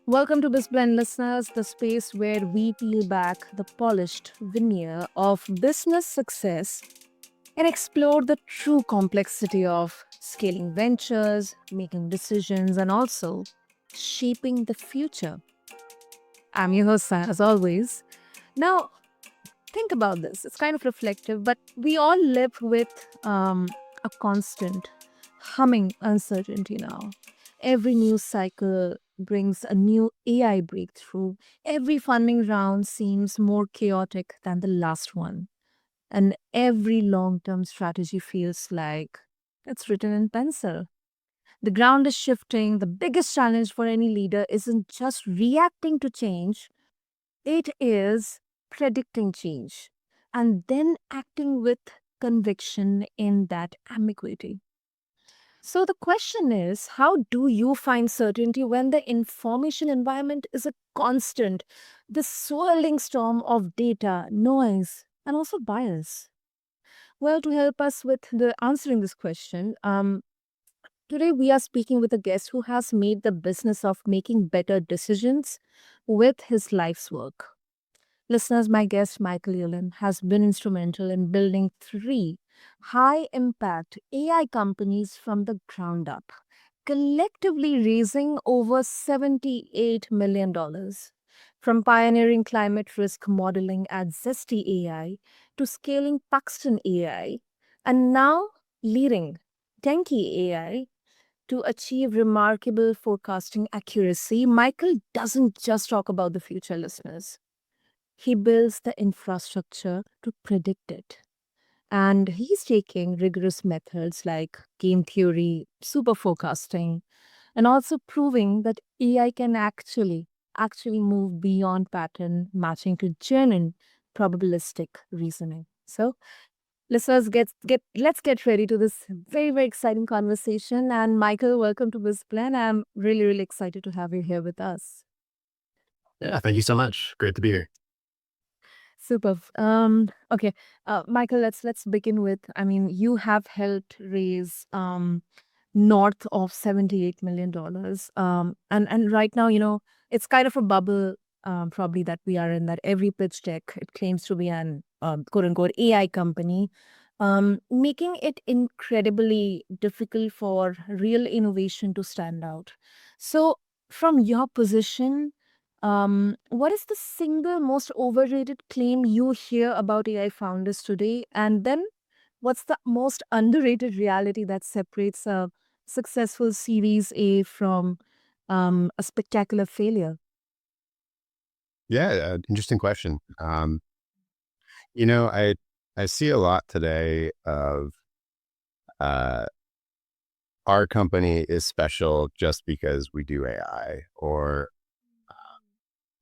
Welcome to BizBlend listeners, the space where we peel back the polished veneer of business success and explore the true complexity of scaling ventures, making decisions, and also shaping the future. I'm your host, Sai, as always. Now, think about this. It's kind of reflective, but we all live with a constant humming uncertainty now. Every news cycle brings a new AI breakthrough. Every funding round seems more chaotic than the last one. And every long term strategy feels like it's written in pencil. The ground is shifting. The biggest challenge for any leader isn't just reacting to change, it is predicting change and then acting with conviction in that ambiguity. So, the question is, how do you find certainty when the information environment is a constant, the swirling storm of data, noise, and also bias? Well, to help us with the answering this question, today we are speaking with a guest who has made the business of making better decisions with his life's work. Listeners, my guest, Michael Ulin, has been instrumental in building three high impact AI companies from the ground up, collectively raising over $78 million. dollars. From pioneering climate risk modeling at Zesty AI to scaling Paxton AI, and now leading Tenki AI to achieve remarkable forecasting accuracy, Michael doesn't just talk about the future, listeners. He builds the infrastructure to predict it. And he's taking rigorous methods like game theory, super forecasting, and also proving that AI can actually move beyond pattern matching to genuine probabilistic reasoning. So listeners, let's get ready to this very exciting conversation. And Michael, welcome to this plan. I'm really excited to have you here with us. Yeah, thank you so much. Great to be here. Super. Okay, Michael, let's begin with. I mean, you have helped raise north of $78 million, and right now, it's kind of a bubble, probably that we are in. That every pitch deck it claims to be an quote unquote AI company, making it incredibly difficult for real innovation to stand out. So, from your position, what is the single most overrated claim you hear about AI founders today? And then what's the most underrated reality that separates a successful Series A from a spectacular failure? Yeah, interesting question. You know, I I see a lot today of uh, our company is special just because we do AI, or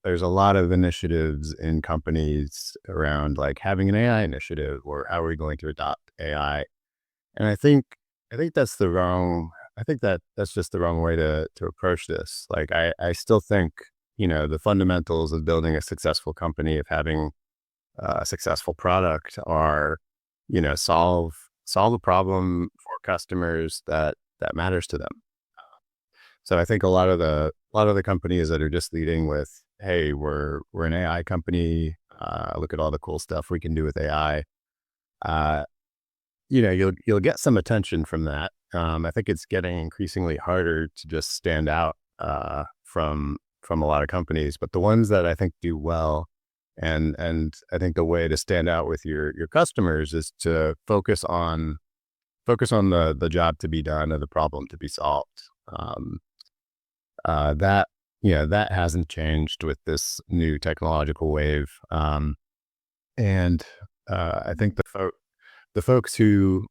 there's a lot of initiatives in companies around like having an AI initiative or how are we going to adopt AI. And I think that's the wrong. I think that's just the wrong way to approach this. Like I still think the fundamentals of building a successful company, of having a successful product, are solve a problem for customers that matters to them. So I think a lot of the companies that are just leading with, hey, we're an AI company. Look at all the cool stuff we can do with AI. Uh, you'll get some attention from that. I think it's getting increasingly harder to just stand out from a lot of companies, but the ones that I think do well, and I think the way to stand out with your customers is to focus on the job to be done or the problem to be solved. That that hasn't changed with this new technological wave, and I think the folks who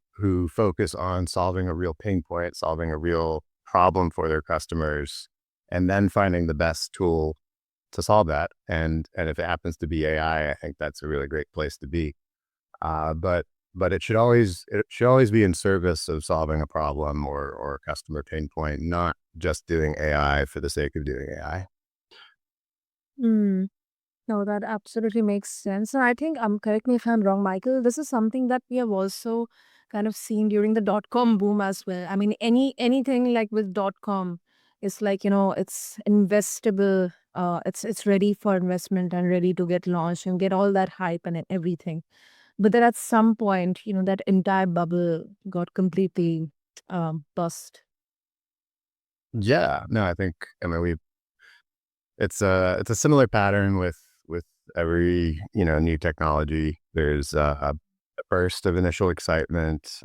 focus on solving a real pain point, solving a real problem for their customers, and then finding the best tool to solve that. And if it happens to be AI, I think that's a really great place to be. But it should always be in service of solving a problem or a customer pain point, not just doing AI for the sake of doing AI. Hmm. No, that absolutely makes sense. And I think, correct me if I'm wrong, Michael, this is something that we have also kind of seen during the dot com boom as well. I mean, anything like with dot com, It's like, it's investable. It's ready for investment and ready to get launched and get all that hype and everything. But then at some point, that entire bubble got completely bust. Yeah, no, I mean, it's a similar pattern with every, new technology. There's a burst of initial excitement,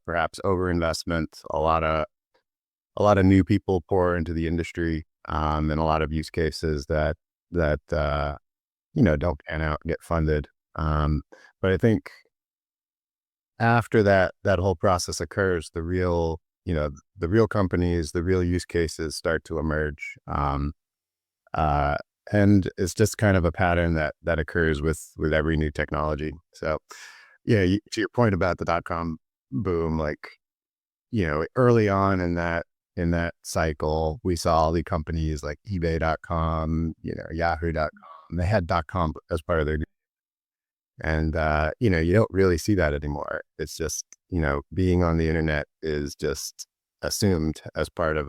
perhaps overinvestment, a lot of new people pour into the industry, and a lot of use cases that don't pan out and get funded. Um, but I think after that whole process occurs, the real companies, the real use cases start to emerge. Uh, and it's just kind of a pattern that occurs with every new technology. So yeah, to your point about the dot com boom, like, early on in that cycle, we saw all the companies like eBay.com, Yahoo.com. They had .com as part of their, and you don't really see that anymore. It's just, being on the internet is just assumed as part of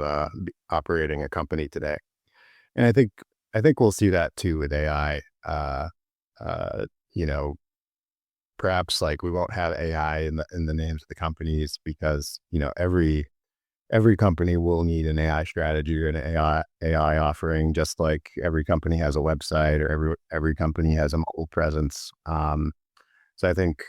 operating a company today. And I think we'll see that too with AI. Uh, you know, Perhaps like we won't have AI in the names of the companies because every company will need an AI strategy or an AI offering, just like every company has a website or every company has a mobile presence. So I think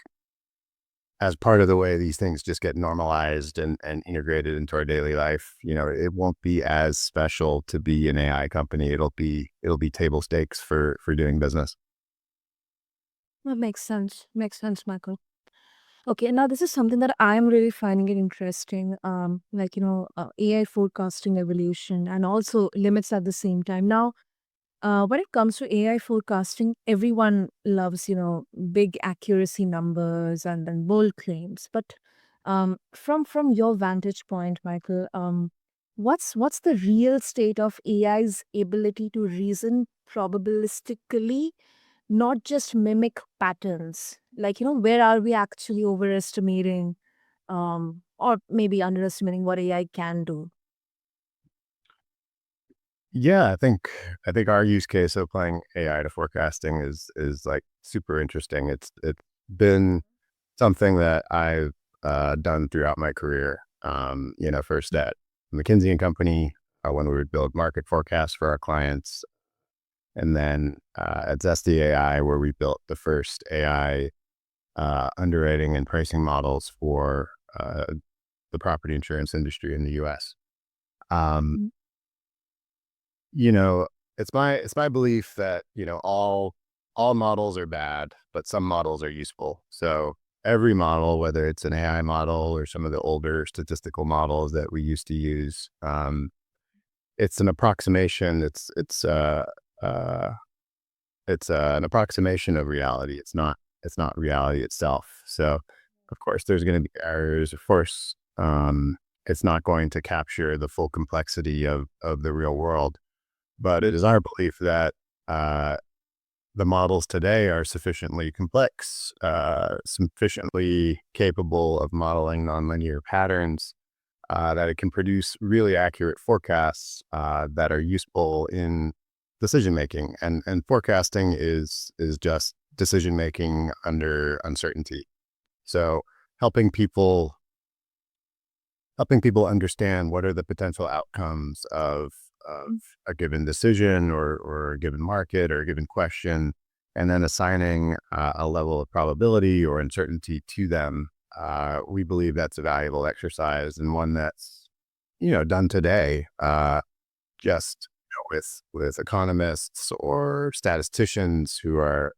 as part of the way these things just get normalized and integrated into our daily life, it won't be as special to be an AI company. It'll be table stakes for doing business. That makes sense. Makes sense, Michael. Okay, now this is something that I'm really finding it interesting. Like, AI forecasting evolution and also limits at the same time. Now, when it comes to AI forecasting, everyone loves, big accuracy numbers and then bold claims. But from your vantage point, Michael, what's the real state of AI's ability to reason probabilistically, not just mimic patterns? Like, where are we actually overestimating, or maybe underestimating what AI can do? Yeah, I think our use case of applying AI to forecasting is like super interesting. It's been something that I've done throughout my career. First at McKinsey and Company, when we would build market forecasts for our clients, and then at Zesty AI, where we built the first AI underwriting and pricing models for the property insurance industry in the U.S. Um, Mhm. you know, it's my belief that all models are bad, but some models are useful. So every model, whether it's an AI model or some of the older statistical models that we used to use, it's an approximation. Uh, it's an approximation of reality. It's not reality itself. So, of course, there's going to be errors. Of course, it's not going to capture the full complexity of the real world. But it is our belief that uh, the models today are sufficiently complex, sufficiently capable of modeling nonlinear patterns, that it can produce really accurate forecasts that are useful in decision making. And forecasting is just decision making under uncertainty. So helping people helping people understand what are the potential outcomes of a given decision or a given market or a given question, and then assigning a level of probability or uncertainty to them. We believe that's a valuable exercise and one that's done today, just with economists or statisticians who are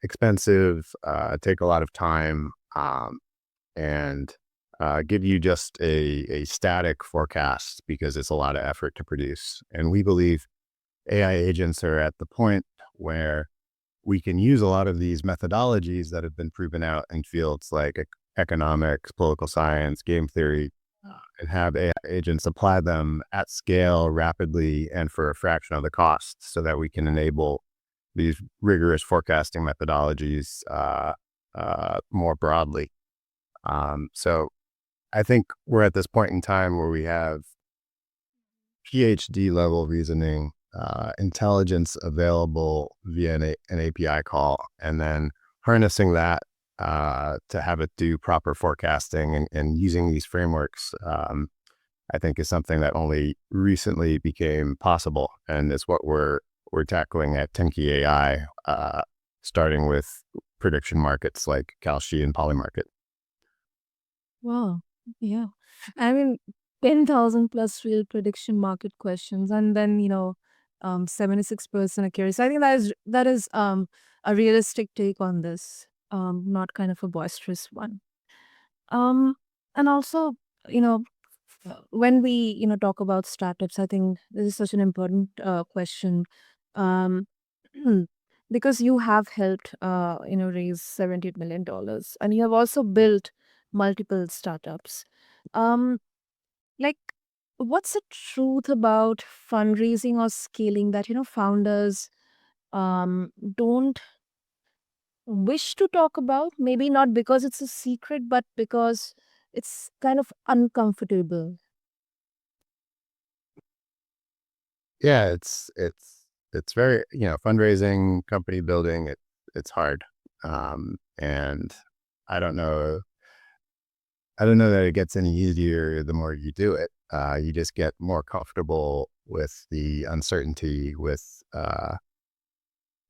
expensive, take a lot of time. And give you just a static forecast because it's a lot of effort to produce. And we believe AI agents are at the point where we can use a lot of these methodologies that have been proven out in fields like economics, political science, game theory, and have AI agents apply them at scale rapidly and for a fraction of the cost so that we can enable these rigorous forecasting methodologies more broadly. So I think we're at this point in time where we have PhD level reasoning, intelligence available via an API call, and then harnessing that to have it do proper forecasting and using these frameworks, I think is something that only recently became possible, and it's what we're tackling at Tenki AI, starting with prediction markets like Kalshi and Polymarket. Wow. Yeah. I mean, 10,000 plus real prediction market questions, and then, 76% accuracy. I think that is a realistic take on this, not kind of a boisterous one. Um, and also, you know, when we, talk about startups, I think this is such an important question. Um, because you have helped, raise $78 million, and you have also built multiple startups. Um, like, what's the truth about fundraising or scaling that, founders don't wish to talk about? Maybe not because it's a secret, but because it's kind of uncomfortable. Yeah, it's very, fundraising, company building, it's hard. And I don't know I don't know that it gets any easier the more you do it. You just get more comfortable with the uncertainty with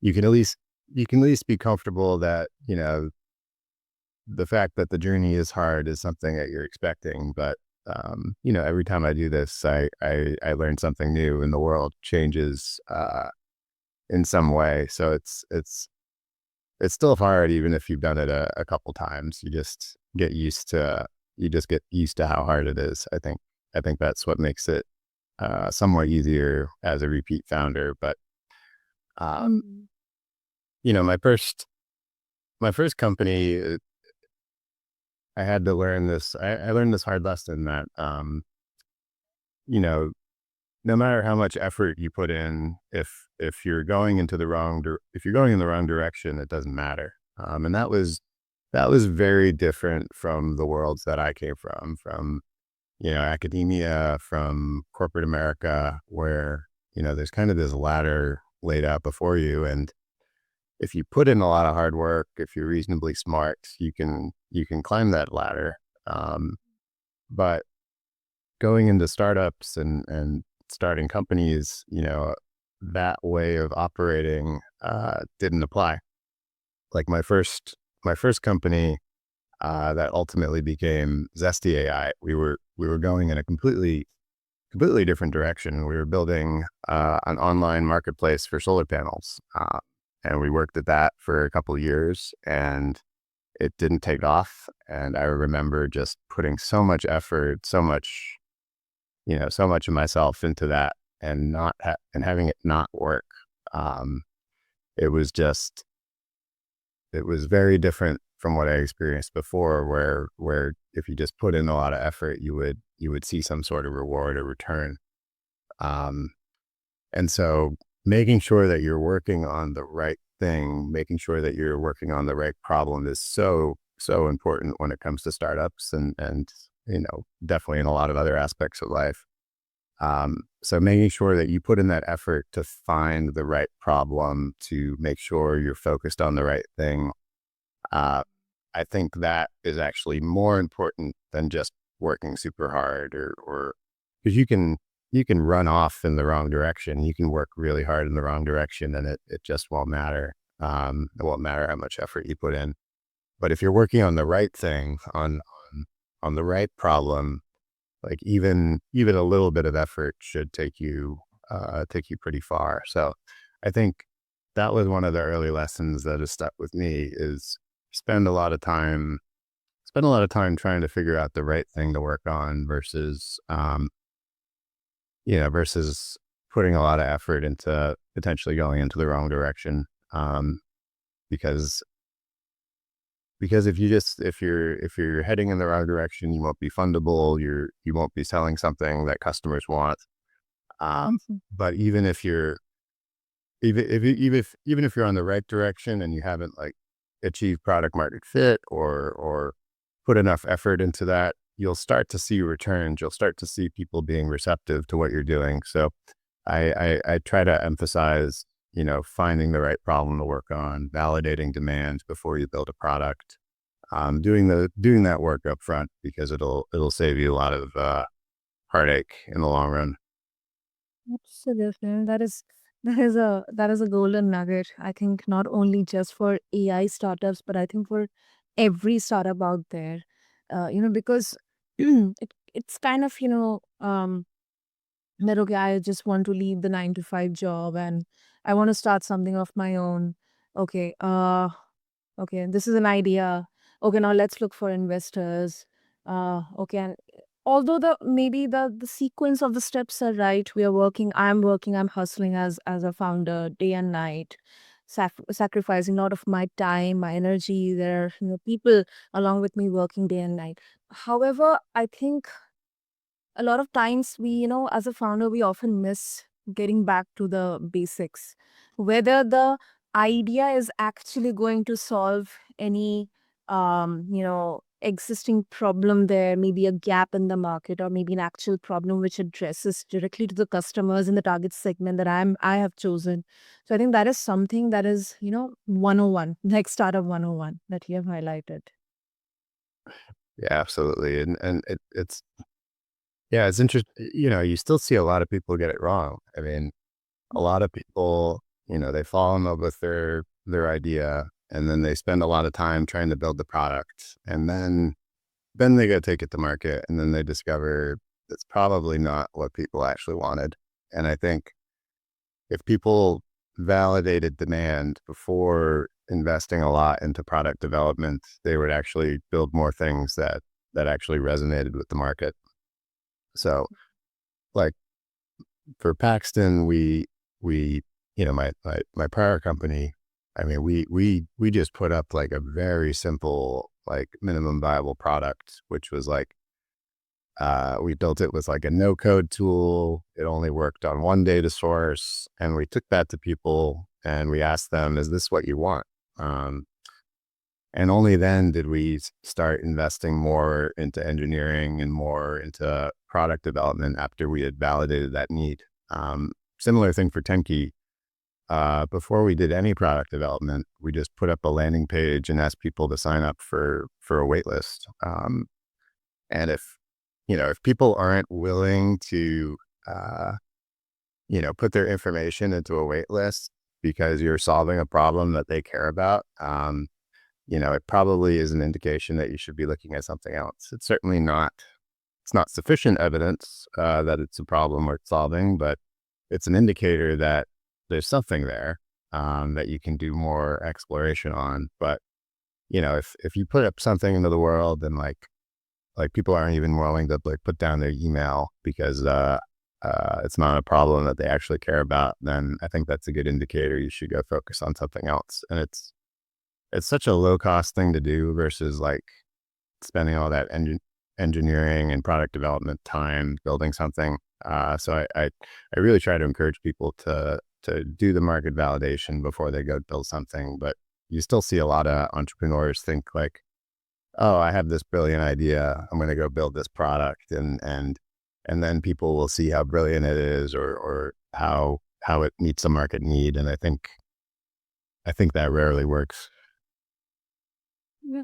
you can at least be comfortable that, the fact that the journey is hard is something that you're expecting. But every time I do this, I learn something new, and the world changes in some way. So it's still hard, even if you've done it a couple times. You just get used to how hard it is. I think that's what makes it somewhat easier as a repeat founder. But um, Mhm. you know, my first company, I had to learn this. I learned this hard lesson that you know, no matter how much effort you put in, if you're going into the if you're going in the wrong direction, it doesn't matter. And that was very different from the worlds that I came from, academia, from corporate America, where, there's kind of this ladder laid out before you. And if you put in a lot of hard work, if you're reasonably smart, you can climb that ladder. Um, but going into startups and starting companies, that way of operating didn't apply. Like my first company that ultimately became Zesty AI, we were going in a completely different direction. We were building an online marketplace for solar panels, and we worked at that for a couple of years, and it didn't take off. And I remember just putting so much effort, so much of myself into that, and and having it not work. Um, it was just it was very different from what I experienced before, where if you just put in a lot of effort, you would see some sort of reward or return. Um, and so making sure that you're working on the right thing, making sure that you're working on the right problem is so important when it comes to startups and definitely in a lot of other aspects of life. So making sure that you put in that effort to find the right problem, to make sure you're focused on the right thing. Uh, I think that is actually more important than just working super hard or because you can run off in the wrong direction. You can work really hard in the wrong direction and it just won't matter. It won't matter how much effort you put in. But if you're working on the right thing, on the right problem, like even a little bit of effort should take you pretty far. So I think that was one of the early lessons that has stuck with me is spend a lot of time spend a lot of time trying to figure out the right thing to work on versus versus putting a lot of effort into potentially going into the wrong direction. Um, because if you're heading in the wrong direction, you won't be fundable. You won't be selling something that customers want. But even if you're on the right direction and you haven't like achieved product market fit or put enough effort into that, you'll start to see returns. You'll start to see people being receptive to what you're doing. So I try to emphasize, finding the right problem to work on, validating demand before you build a product, doing that work up front, because it'll save you a lot of heartache in the long run. Absolutely. And that is a golden nugget. I think not only just for AI startups, but I think for every startup out there. Because it's kind of, that okay, I just want to leave the 9 to 5 job and I want to start something of my own. Okay, okay, this is an idea. Okay, now let's look for investors. Okay, and although the sequence of the steps are right, I'm working, I'm hustling as a founder day and night, sacrificing a lot of my time, my energy. There are people along with me working day and night. However, I think a lot of times as a founder we often miss getting back to the basics, whether the idea is actually going to solve any existing problem, there may be a gap in the market or maybe an actual problem which addresses directly to the customers in the target segment that I have chosen. So I think that is something that is 101, like startup 101 that you have highlighted. Yeah, absolutely. And it's, yeah, it's interesting. You still see a lot of people get it wrong. I mean, a lot of people, they fall in love with their idea, and then they spend a lot of time trying to build the product, and then they go take it to market, and then they discover it's probably not what people actually wanted. And I think if people validated demand before investing a lot into product development, they would actually build more things that actually resonated with the market. So, like, for Paxton, we my prior company, I mean, we just put up like a very simple, like, minimum viable product, which was like, we built it with like a no code tool. It only worked on one data source, and we took that to people and we asked them, "Is this what you want?" Um, and only then did we start investing more into engineering and more into product development after we had validated that need. Similar thing for Tenki. Before we did any product development, we just put up a landing page and asked people to sign up for a wait list. And if people aren't willing to, uh, put their information into a wait list because you're solving a problem that they care about, it probably is an indication that you should be looking at something else. It's not sufficient evidence that it's a problem worth solving, but it's an indicator that there's something there that you can do more exploration on. But, if you put up something into the world and like people aren't even willing to like put down their email because it's not a problem that they actually care about, then I think that's a good indicator you should go focus on something else. And it's such a low cost thing to do versus like spending all that engineering and product development time building something. So I really try to encourage people to do the market validation before they go build something. But you still see a lot of entrepreneurs think like, "Oh, I have this brilliant idea. I'm going to go build this product," and then people will see how brilliant it is, or how it meets a market need. And I think that rarely works. Yeah,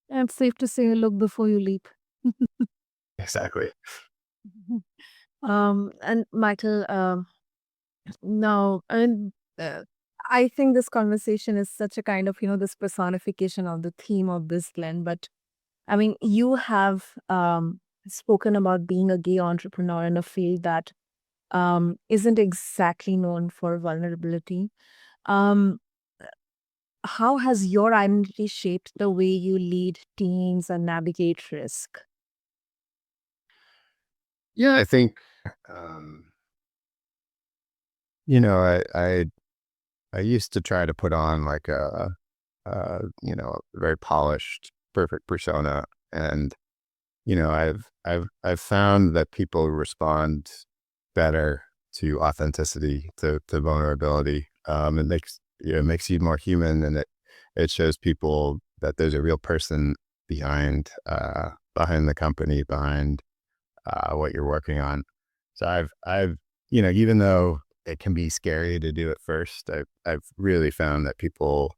and it's safe to say look before you leap. Exactly. And Michael, no, and I think this conversation is such a kind of, this personification of the theme of this blend. But I mean, you have spoken about being a gay entrepreneur in a field that isn't exactly known for vulnerability. Um, how has your identity shaped the way you lead teams and navigate risk? Yeah, I think, um, I used to try to put on like a very polished, perfect persona. And, I've found that people respond better to authenticity, to vulnerability. It makes you more human, and it shows people that there's a real person behind, behind the company, behind what you're working on. So I've, you know, even though it can be scary to do it first, I've really found that people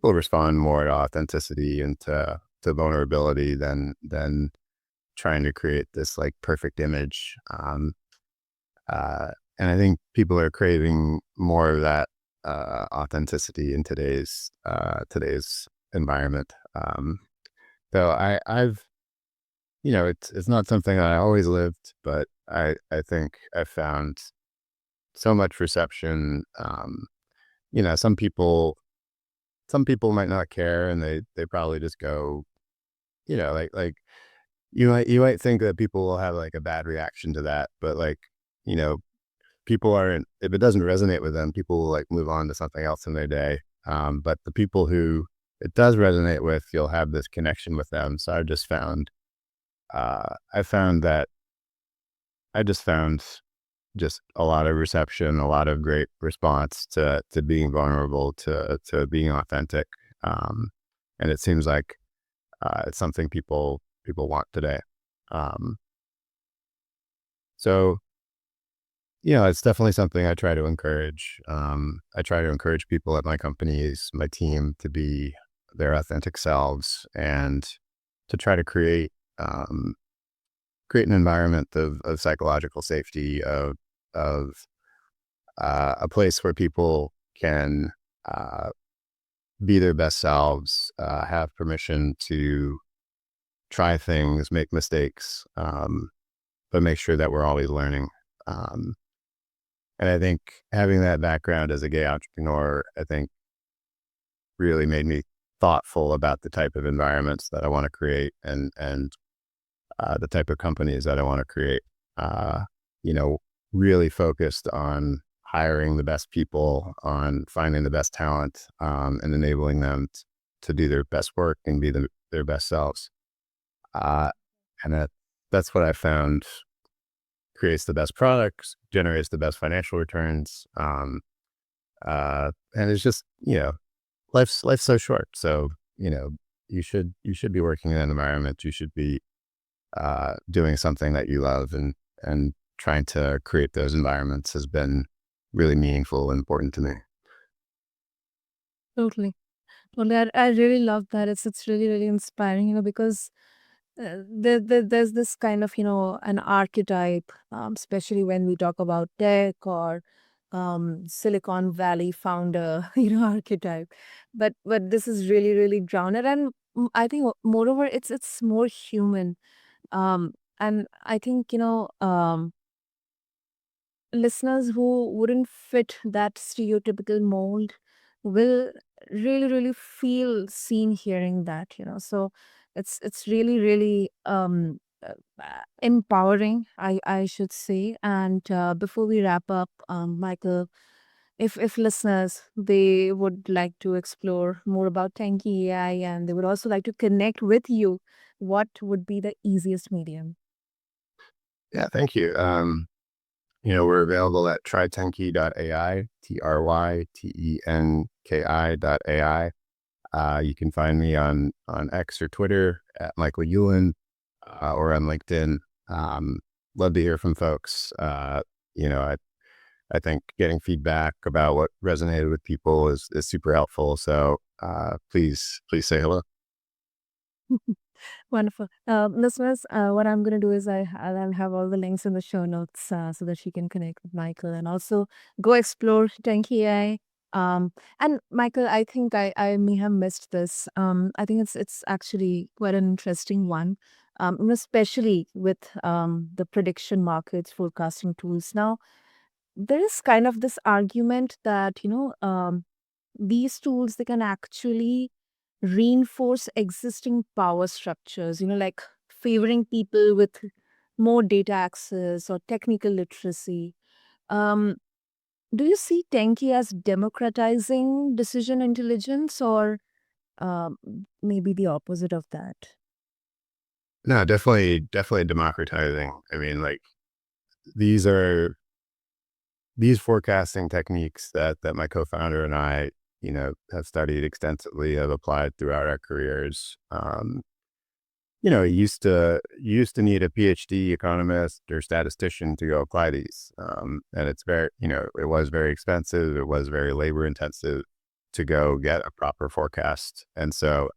respond more to authenticity and to vulnerability than trying to create this like perfect image. Uh, and I think people are craving more of that authenticity in today's environment. So I've, you know, it's not something that I always lived, but I think I found so much reception. You know, some people might not care, and they probably just go, you know, like you might think that people will have like a bad reaction to that, but like, you know, people aren't, if it doesn't resonate with them, people will like move on to something else in their day. But the people who it does resonate with, you'll have this connection with them. So I found that I just found just a lot of reception, a lot of great response to being vulnerable, to being authentic. Um, and it seems like it's something people want today. Um, so you know, it's definitely something I try to encourage. I try to encourage people at my companies, my team, to be their authentic selves and to try to um, create an environment of psychological safety, of a place where people can uh, be their best selves, have permission to try things, make mistakes, but make sure that we're always learning. Um, and I think having that background as a gay entrepreneur, I think really made me thoughtful about the type of environments that I want to create and the type of companies that I want to create. Uh, you know, really focused on hiring the best people, on finding the best talent, and enabling them to do their best work and be their best selves. Uh, and that's what I found creates the best products, generates the best financial returns. And it's just, you know, life's so short. So, you know, you should be working in an environment. You should be doing something that you love, and trying to create those environments has been really meaningful and important to me. Totally. Totally. I really love that. It's really, really inspiring, because there's this kind of, an archetype, especially when we talk about tech or Silicon Valley founder, archetype. But this is really, really grounded. And I think, moreover, it's more human. And I think, listeners who wouldn't fit that stereotypical mold will really, really feel seen hearing that, so it's really, really empowering, I should say. And before we wrap up, Michael, if listeners, they would like to explore more about Tenki AI and they would also like to connect with you, what would be the easiest medium? Yeah, thank you. You know, we're available at trytenki.ai, trytenki.ai. You can find me on X or Twitter at Michael Ulin, or on LinkedIn. Um, Love to hear from folks. You know, I think getting feedback about what resonated with people is super helpful. So please say hello. Wonderful. Listeners, what I'm going to do is I'll have all the links in the show notes so that you can connect with Michael and also go explore Tenki AI. And Michael, I think I may have missed this. I think it's actually quite an interesting one, especially with the prediction markets forecasting tools. Now, there is kind of this argument that, these tools, they can actually reinforce existing power structures, like favoring people with more data access or technical literacy. um, do you see Tenki as democratizing decision intelligence, or maybe the opposite of that? No, definitely democratizing. I mean, like these are these forecasting techniques that my co-founder and I, you know, have studied extensively, have applied throughout our careers. you used to need a PhD economist or statistician to go apply these, and it's very, it was very expensive. It was very labor intensive to go get a proper forecast, and so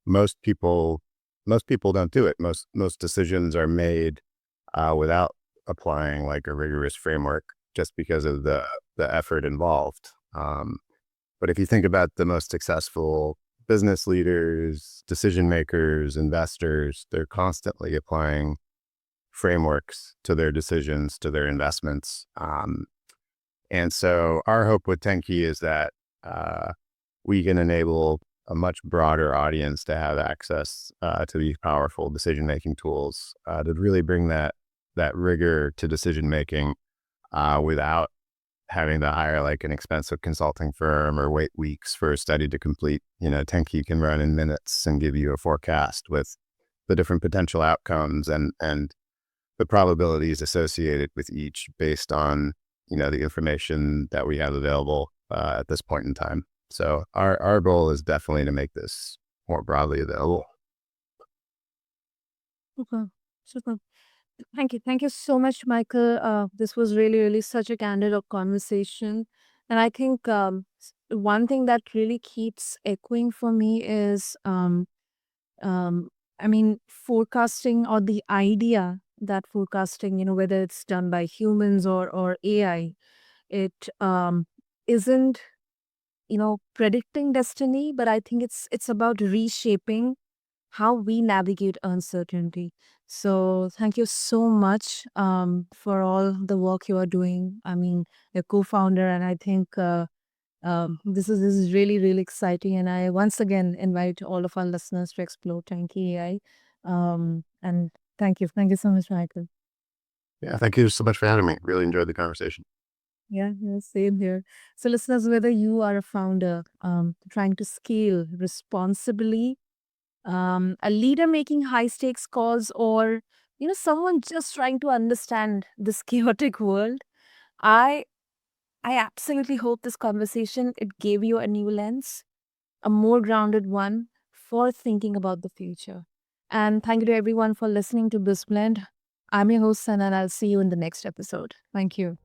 most people most people don't do it. Most decisions are made without applying like a rigorous framework, just because of the effort involved. But if you think about the most successful business leaders, decision makers, investors, they're constantly applying frameworks to their decisions, to their investments. And so our hope with Tenki is that we can enable a much broader audience to have access to these powerful decision making tools, to really bring that rigor to decision making without having to hire like an expensive consulting firm or wait weeks for a study to complete. Tenki can run in minutes and give you a forecast with the different potential outcomes and the probabilities associated with each based on, the information that we have available at this point in time. So our goal is definitely to make this more broadly available. Okay. Super. Thank you. Thank you so much, Michael. This was really, really such a candid conversation. And I think one thing that really keeps echoing for me is, um, I mean, forecasting, or the idea that forecasting, whether it's done by humans or AI, it isn't, predicting destiny, but I think it's about reshaping how we navigate uncertainty. So thank you so much for all the work you are doing. I mean, you're co-founder, and I think this is really, really exciting. And I once again invite all of our listeners to explore Tanky AI. And thank you so much, Michael. Yeah, thank you so much for having me. Really enjoyed the conversation. Yeah, yeah, same here. So, listeners, whether you are a founder trying to scale responsibly, a leader making high stakes calls, or someone just trying to understand this chaotic world, i I absolutely hope this conversation, it gave you a new lens, a more grounded one for thinking about the future. And thank you to everyone for listening to BizBlend. I'm your host Sana, and I'll see you in the next episode. Thank you.